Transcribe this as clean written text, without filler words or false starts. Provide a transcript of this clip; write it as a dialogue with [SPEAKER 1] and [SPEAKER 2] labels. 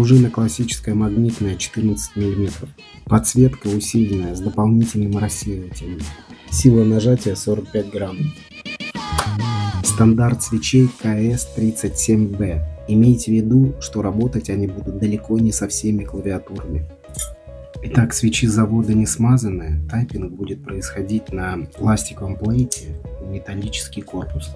[SPEAKER 1] Пружина классическая магнитная 14 мм. Подсветка усиленная с дополнительным рассеивателем. Сила нажатия 45 грамм. Стандарт свечей КС-37B. Имейте в виду, что работать они будут далеко не со всеми клавиатурами. Итак, свечи завода не смазанные. Тайпинг будет происходить на пластиковом плейте и металлический корпус.